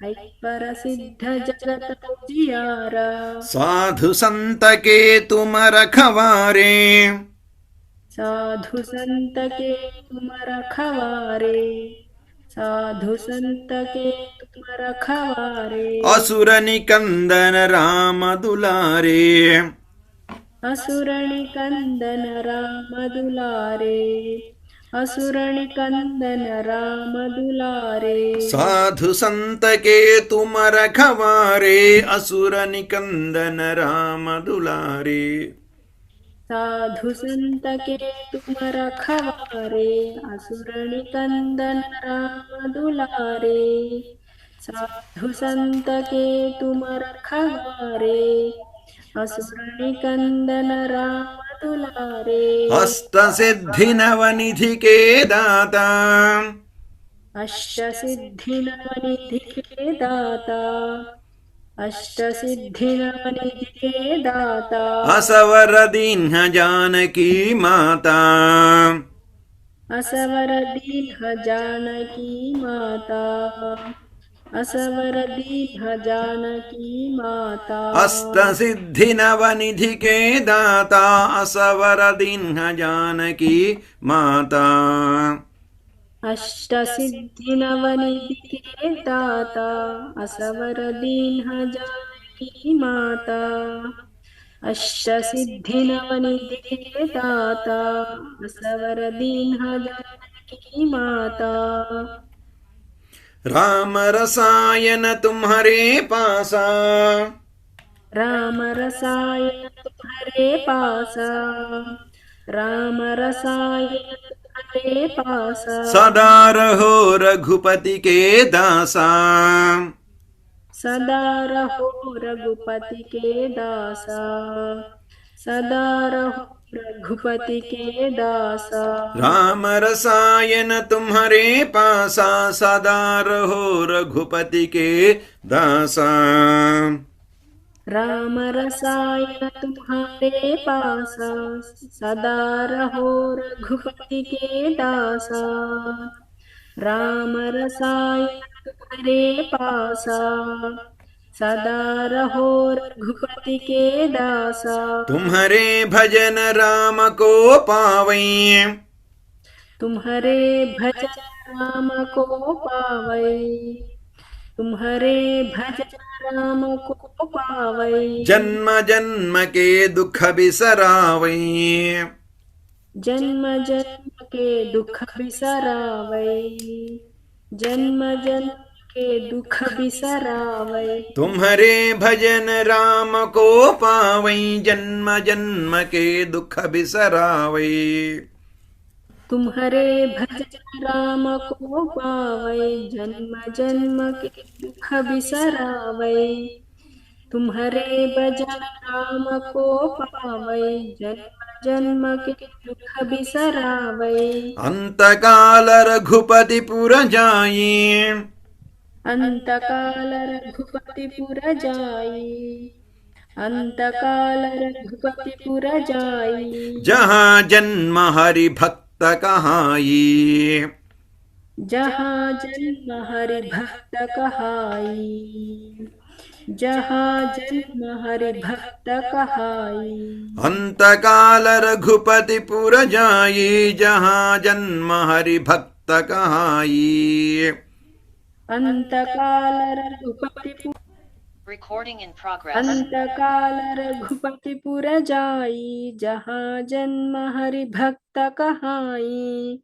Speaker 3: है परसिद्ध जगत उजियारा।
Speaker 2: साधु संत के तुम रखवारे,
Speaker 3: साधु संत के तुम रखवारे, साधु संत के तुम रखवारे।
Speaker 2: असुर निकंदन राम दुलारे,
Speaker 3: असुर निकंदन राम दुलारे, असुर निकंदन राम दुलारे।
Speaker 2: साधु संत के तुम रखवारे, असुर निकंदन राम दुलारे।
Speaker 3: साधु संत के तुम रखवारे, असुर निकंदन राम दुलारे। साधु संत के तुम रखवारे, असुर निकंदन राम दुलारे।
Speaker 2: हस्त सिद्धि नवनिधि के दाता,
Speaker 3: अष्ट सिद्धि नवनिधि के दाता, अष्ट सिद्धि नवनिधि के दाता।
Speaker 2: असवर दीन्ह जानकी माता,
Speaker 3: असवर दीन्ह जानकी माता, असवर दीन्ह जानकी माता।
Speaker 2: अष्ट सिद्धि नवनिधि के दाता, असवर दीन्ह जानकी माता।
Speaker 3: अष्ट सिद्धि नवनिधि के दाता, असवर दीन्ह जानकी माता। अष्ट सिद्धि नवनिधि के दाता, असवर दीन्ह जानकी माता।
Speaker 2: राम रसायन तुम्हारे पासा,
Speaker 3: राम रसायन तुम्हारे पासा, राम रसायन तुम्हारे पासा।
Speaker 2: सदा रहो रघुपति के दासा,
Speaker 3: सदा रहो रघुपति के दासा, सदा रहो रघुपति के दासा।
Speaker 2: राम रसायन तुम्हारे पासा, सदा रहो रघुपति के दासा।
Speaker 3: राम रसायन तुम्हारे पासा, सदा रहो रघुपति के दासा। राम रसायन तुम्हारे पासा, सदा रहो रघुपति के दासा।
Speaker 2: तुम्हारे भजन राम को पावई,
Speaker 3: तुम्हारे भजन राम को पावै, तुम्हारे भजन राम को पावै।
Speaker 2: जन्म जन्म के दुख बिसरावई,
Speaker 3: जन्म जन्म के दुख बिसरावै, जन्म जन्म के दुख बिसरावै।
Speaker 2: तुम्हारे भजन राम को पावई, जन्म जन्म के दुख बिसरावई।
Speaker 3: तुम्हारे भजन राम को पावै, जन्म जन्म के दुख बिसरावै। तुम्हारे भजन राम को पावै, जन्म जन्म के दुख बिसरावै।
Speaker 2: अंतकाल रघुपति पुर जाई,
Speaker 3: अंतकाल रघुपति पुर जाई, अंतकाल रघुपति पुर जाई।
Speaker 2: जहाँ जन्म हरि भक्त कहाई,
Speaker 3: जहाँ जन्म हरि भक्त कहाई, जहाँ जन्म हरि भक्त कहाई।
Speaker 2: अंतकाल रघुपति पुर जाई, जहाँ जन्म हरि भक्त कहाई।
Speaker 3: अंतकाल Raghupati
Speaker 1: Recording in progress.
Speaker 3: अंतकाल Raghupati पुर जाई, जहाँ जन्म हरि भक्त कहाई।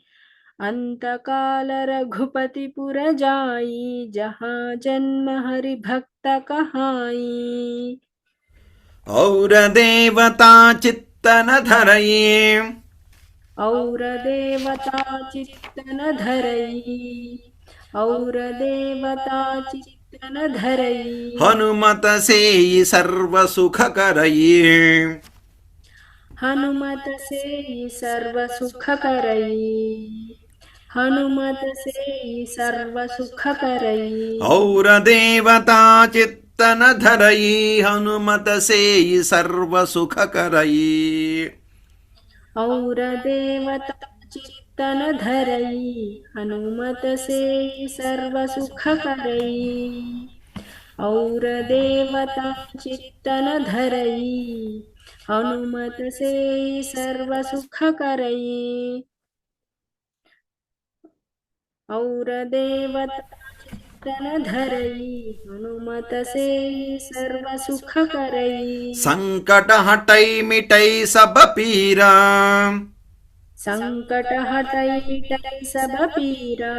Speaker 3: अंतकाल रघुपति पुर जाई, जहाँ जन्म हरि भक्त कहाई।
Speaker 2: और देवता चित्तन धरई
Speaker 3: और देवता चित्तन धरई और देवता चित्तन धरई
Speaker 2: हनुमत से सर्व सुख करई
Speaker 3: हनुमत से सर्व सुख करई हनुमत से सर्व सुख करई
Speaker 2: और देवता चित्तन धरई हनुमत से सर्व सुख करई
Speaker 3: और देवता चित्तन धरई हनुमत से सर्व सुख करई और देवता चित्तन धरई हनुमत से सर्व सुख करई और देवता चित्तन धरई हनुमत से सर्व सुख करई
Speaker 2: संकट हटई मिटई सब पीरा
Speaker 3: संकट हटई मिटई सब पीरा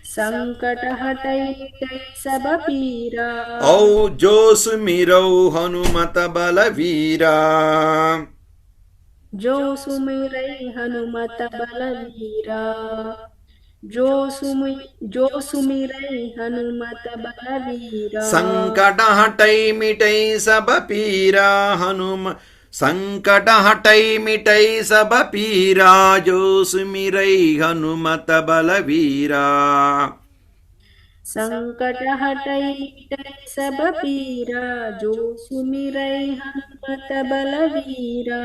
Speaker 3: संकट हटई मिटई सब पीरा
Speaker 2: औ जो सुमिरौ हनुमत बलवीरा
Speaker 3: जो सुमिरई हनुमत बलवीरा जो सुमिरई हनुमत बलवीरा
Speaker 2: संकट हटई मिटई सब पीरा हनुम संकट हटई मिटई सब पीरा जो सुमिरई हनुमत बलवीरा
Speaker 3: संकट हटई मिटई सब पीरा जो सुमिरई हनुमत बलवीरा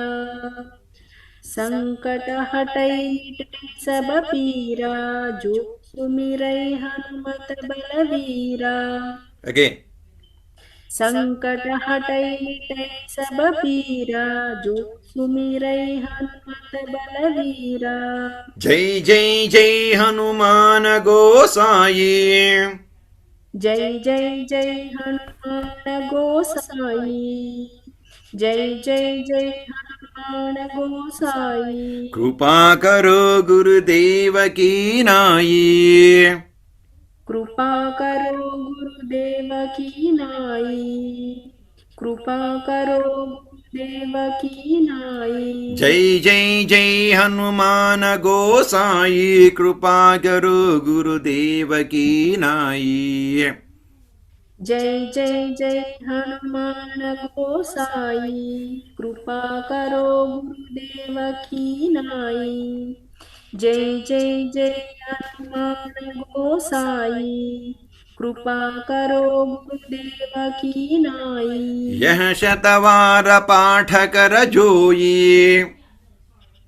Speaker 3: संकट हटई मिटई सब पीरा जो सुमिरई हनुमत बलवीरा
Speaker 2: अगेन
Speaker 3: संकट हटई मिटई सब पीरा जो सुमिरई हनुमत बलवीरा
Speaker 2: जय जय जय हनुमान गोसाई
Speaker 3: जय जय जय हनुमान गोसाई जय जय जय हनुमान गोसाई
Speaker 2: कृपा करो गुरुदेव की नाई
Speaker 3: कृपा करो गुरुदेव की नाई कृपा करो गुरुदेव की नाई
Speaker 2: जय जय जय हनुमान गोसाई कृपा करो गुरुदेव की नाई
Speaker 3: जय जय जय हनुमान गोसाई कृपा करो गुरुदेव की नाई जय जय जय हनुमान गोसाई कृपा करो गुरुदेव की नाई
Speaker 2: यह शतवार पाठ कर जोई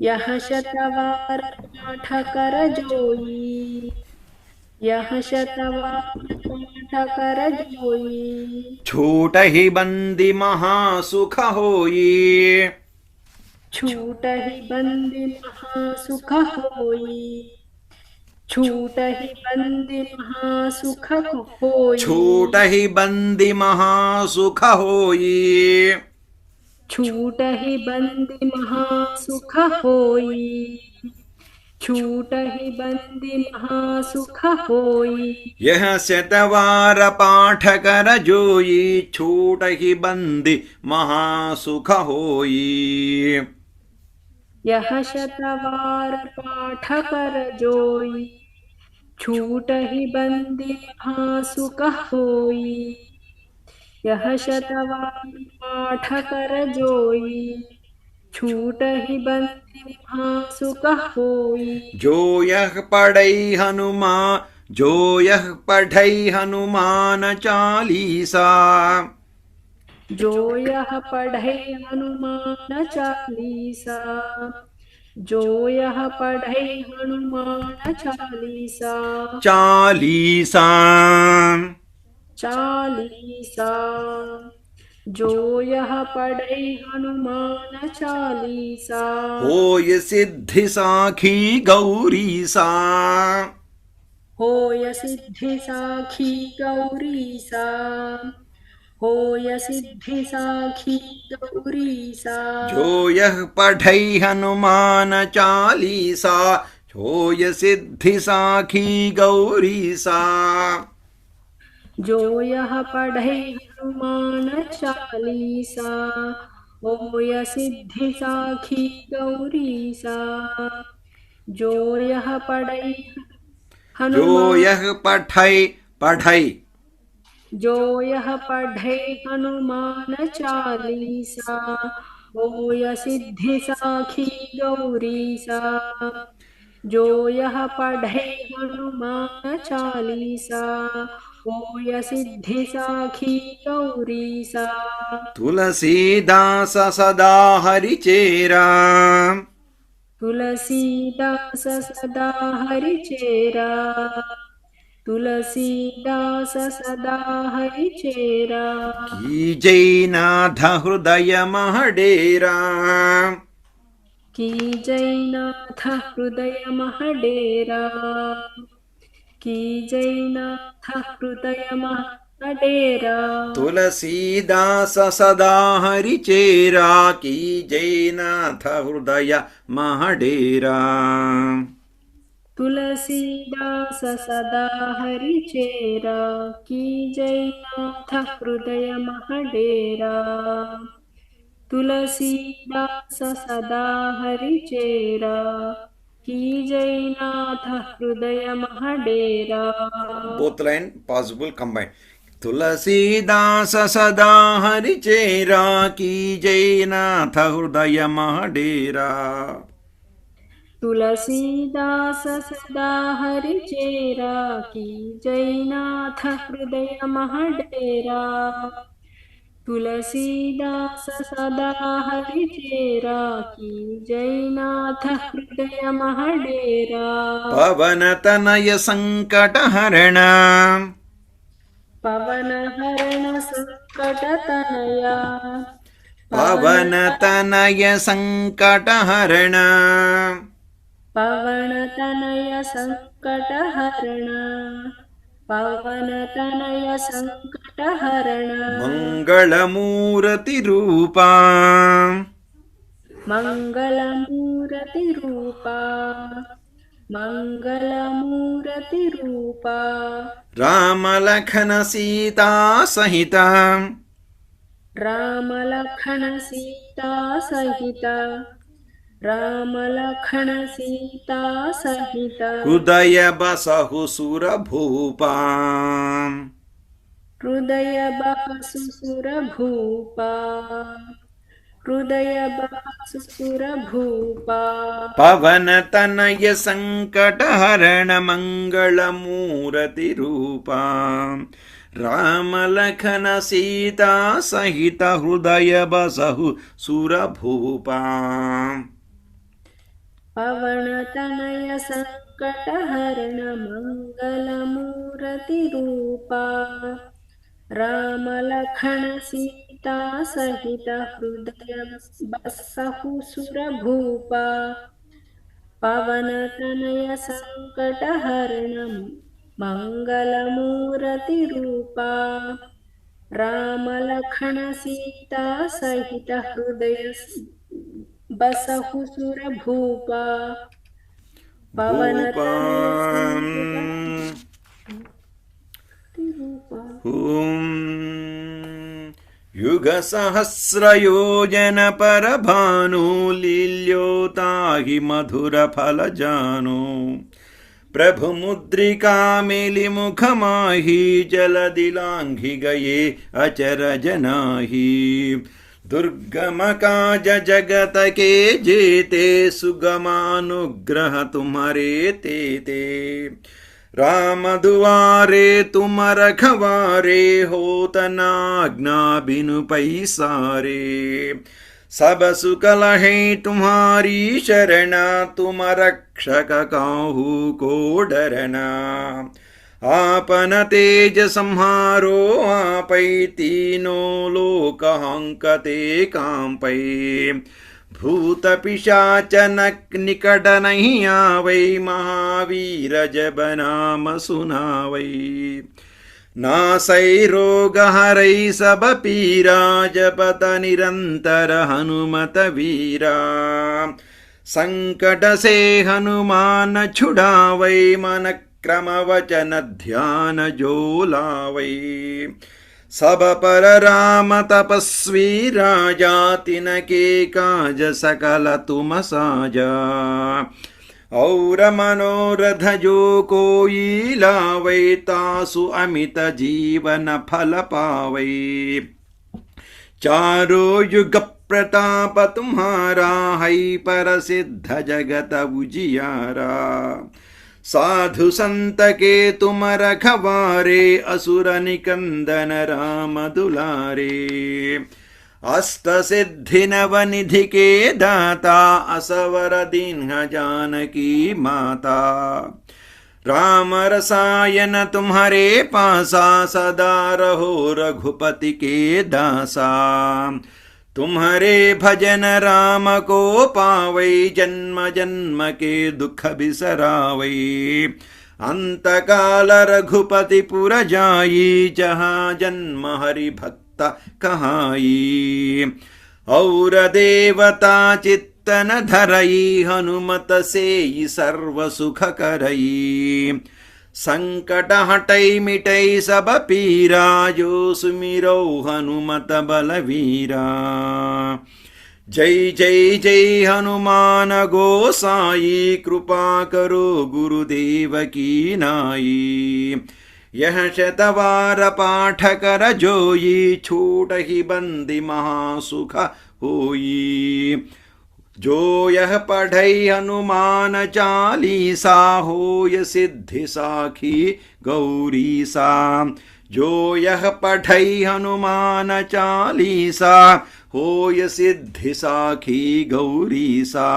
Speaker 3: यह शतवार पाठ कर जोई यह शतवार पाठ कर जोई
Speaker 2: छूट ही बंदी महासुख होई
Speaker 3: छूट ही बंदी महासुख होई छूट ही बंदी महासुख होई
Speaker 2: छूट ही बंदी महासुख होई
Speaker 3: छूट ही बंदी महासुख होई छूट ही बंदी महासुख होई
Speaker 2: यह शतवार पाठ कर जोई छूट ही बंदी महासुख होई
Speaker 3: यह शतवार पाठ कर जोई छूट ही बंदी महासुख होई यह शतवार पाठ कर जोई छूट ही बंदी महासुख होई
Speaker 2: जो यह पढ़ई हनुमान चालीसा
Speaker 3: जो यह पढ़े हनुमान चालीसा जो यह पढ़े हनुमान चालीसा
Speaker 2: चालीसा
Speaker 3: चालीसा जो यह पढ़े हनुमान चालीसा
Speaker 2: होय सिद्धि साखी गौरीसा
Speaker 3: होय सिद्धि साखी गौरीसा होय सिद्धि साखी गौरीसा
Speaker 2: जो यह पढ़ई हनुमान चालीसा होय सिद्धि साखी गौरीसा
Speaker 3: जो यः पढ़ै हनुमान चालीसा ओय सिद्धि साखी गौरीसा। जो यः पढ़ै
Speaker 2: जो
Speaker 3: हनुमान
Speaker 2: यह पठै पढ़ै
Speaker 3: जो यः पढ़ै हनुमान चालीसा ओय सिद्धि साखी गौरीसा। जो यः पढ़ै हनुमान चालीसा ओय सिद्धि साखी गौरीसा।
Speaker 2: तुलसीदास सदा हरिचेरा
Speaker 3: तुलसीदास सदा हरिचेरा तुलसीदास सदा हरिचेरा।
Speaker 2: की जयनाथ हृदय महडेरा
Speaker 3: की जयनाथ हृदय महडेरा की जयनाथ हृदय महडेरा।
Speaker 2: तुलसीदास सदा हरिचेरा की जयनाथ हृदय महडेरा।
Speaker 3: तुलसीदास सदा हरिचेरा की जयनाथ हृदय महडेरा। तुलसीदास सदा हरिचेरा की जयनाथ हृदय महडेरा।
Speaker 2: Both line possible combined. Tulsidas सदा हरिचेरा की जयनाथ हृदय महडेरा।
Speaker 3: तुलसीदास सदा हरिचेरा की जयनाथ हृदय महडेरा। तुलसीदास सदा हरिचेरा की जयनाथ हृदय महडेरा।
Speaker 2: पवन तनय संकट हरण
Speaker 3: पवन हरण संकट तनया
Speaker 2: पवन तनय संकट हरण
Speaker 3: पवन तनय संकट हरण पवन तनय संकट हरण।
Speaker 2: मंगल मूर्ति रूपा
Speaker 3: मंगलमूर्ति रूपा मंगलमूर्ति रूपा।
Speaker 2: राम लखन सीता सहित
Speaker 3: राम लखन सीता सहित राम लखन सीता सहित।
Speaker 2: हृदय बसहु सुर भूपा
Speaker 3: हृदय बसु सुर भूपा हृदय बसु सुर भूपा।
Speaker 2: पवन तनय संकट हरण मंगल मूर्ति रूपा राम लखन सीता सहित हृदय बसहु सुर भूपा।
Speaker 3: पवन तनय संकट हरण मंगल मूर्ति रूपा राम लखन सीता सहित हृदय बसहु सुर भूपा। पवन तनय संकट हरण मंगल मूर्ति रूपा राम लखन सीता सहित हृदय बसहु सुर भूपा। पवन तनय संकट
Speaker 2: युग सहस्र योजन पर भानु लील्योताहि मधुर फल जानो। प्रभु मुद्रिका मेलि मुख माही जल दिलांघि गए अचर जनाही। दुर्गम काज जगत के जेते सुगमानुग्रह तुम्हारे तेते। राम दुआरे तुम रखवारे होत नाज्ञा बिनु पैसारे। सब सुख लहे तुम्हारी शरणा तुम रक्षक काहू को डरना। आपन तेज संहारो आपै तीनों लोक हंकते कांपै। भूत पिशाच निकट नहीं आवै महावीर जब नाम सुनावै। नासै रोग हरै सब पीरा जपत निरंतर हनुमत वीरा। संकट से हनुमान छुड़ावै मन विक्रम वचन ध्यान जो लावै सब पर राम तपस्वी राजा तिनके काज सकल तुम साजा और मनोरथ जो कोई लावै तासु अमित जीवन फल पावै चारो युग प्रताप तुम्हारा है पर सिद्ध जगत उजियारा साधु संत के तुम रखवारे असुर निकंदन राम दुलारे अष्ट सिद्धि नव निधि के दाता असवर दीन जानकी माता राम रसायन तुम्हारे पासा सदा रहो रघुपति के दासा तुम्हारे भजन राम को पावै जन्म जन्म के दुख बिसरावै अंत काल रघुपति पुर जाई जहाँ जन्म हरि भक्त कहाई और देवता चित्तन धरई हनुमत से सर्व सुख करई संकट हटई मिटई सब पीरा जो सुमिरो हनुमत बलवीरा जय जय जय हनुमान गोसाई कृपा करो गुरुदेव की नाई यह शतवार पाठ कर जोई छूट ही बंदी महासुख होई जो यह पढ़ई हनुमान चालीसा होय सिद्धि साखी गौरी सा जो यह पढ़ई हनुमान चालीसा होय सिद्धि साखी गौरी सा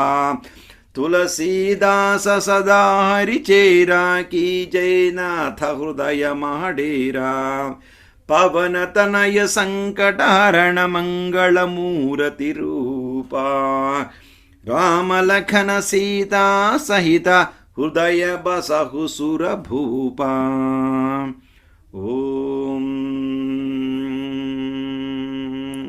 Speaker 2: तुलसीदास सदा हरिचेरा की जयनाथ हृदय महाडेरा पवन तनय संकट हरण मंगल मूर्ति रूपा राम लखन सीता सहिता हृदय बसहु सुर भूपा। ओ